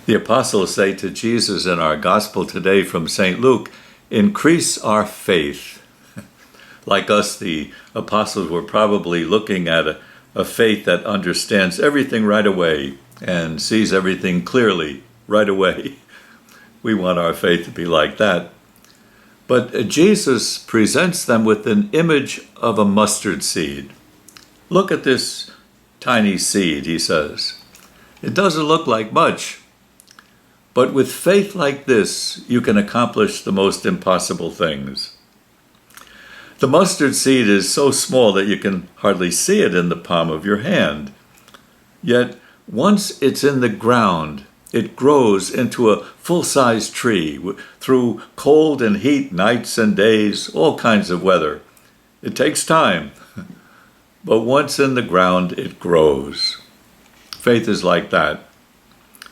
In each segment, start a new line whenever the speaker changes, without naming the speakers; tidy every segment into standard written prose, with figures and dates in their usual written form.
The apostles say to Jesus in our gospel today from St. Luke, increase our faith. Like us, the apostles were probably looking at a faith that understands everything right away and sees everything clearly right away. We want our faith to be like that. But Jesus presents them with an image of a mustard seed. Look at this tiny seed, he says. It doesn't look like much, but with faith like this, you can accomplish the most impossible things. The mustard seed is so small that you can hardly see it in the palm of your hand. Yet, once it's in the ground, it grows into a full-size tree through cold and heat nights and days, all kinds of weather. It takes time, but once in the ground, it grows. Faith is like that.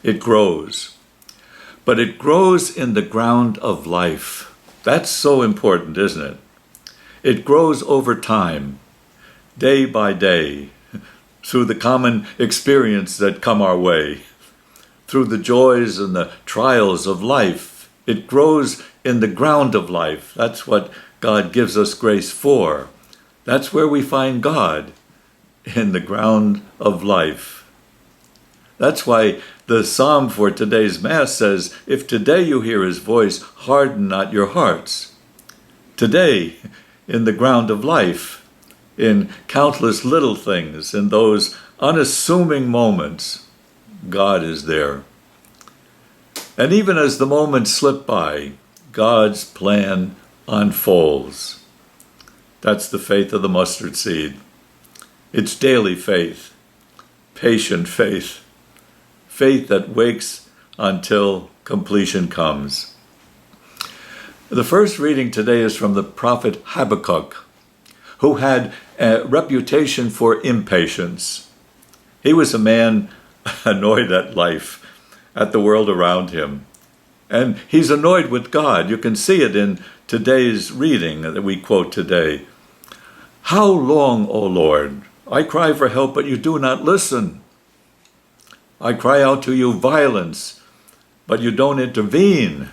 It grows. But it grows in the ground of life. That's so important, isn't it? It grows over time, day by day, through the common experience that come our way, through the joys and the trials of life. It grows in the ground of life. That's what God gives us grace for. That's where we find God, in the ground of life. That's why the psalm for today's Mass says, if today you hear his voice, harden not your hearts. Today, in the ground of life, in countless little things, in those unassuming moments, God is there. And even as the moments slip by, God's plan unfolds. That's the faith of the mustard seed. It's daily faith, patient faith, faith that waits until completion comes. The first reading today is from the prophet Habakkuk, who had a reputation for impatience. He was a man annoyed at life, at the world around him. And he's annoyed with God. You can see it in today's reading that we quote today. How long, O Lord? I cry for help, but you do not listen. I cry out to you violence, but you don't intervene.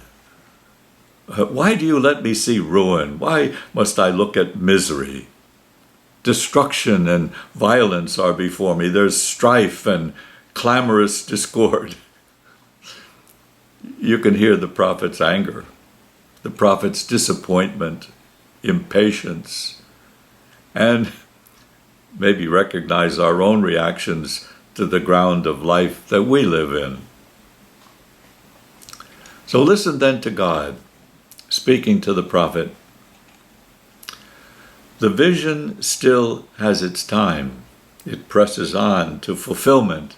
Why do you let me see ruin? Why must I look at misery? Destruction and violence are before me. There's strife and clamorous discord. You can hear the prophet's anger, the prophet's disappointment, impatience, and maybe recognize our own reactions to the ground of life that we live in. So listen then to God, speaking to the prophet. The vision still has its time. It presses on to fulfillment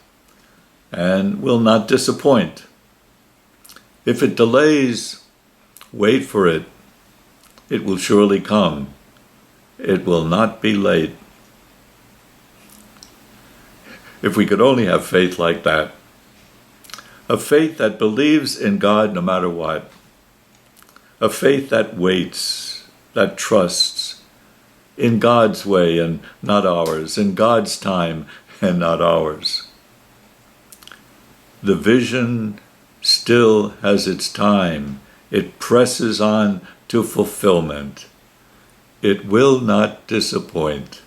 and will not disappoint. If it delays, wait for it. It will surely come. It will not be late. If we could only have faith like that, a faith that believes in God no matter what, a faith that waits, that trusts in God's way and not ours, in God's time and not ours. The vision still has its time. It presses on to fulfillment. It will not disappoint.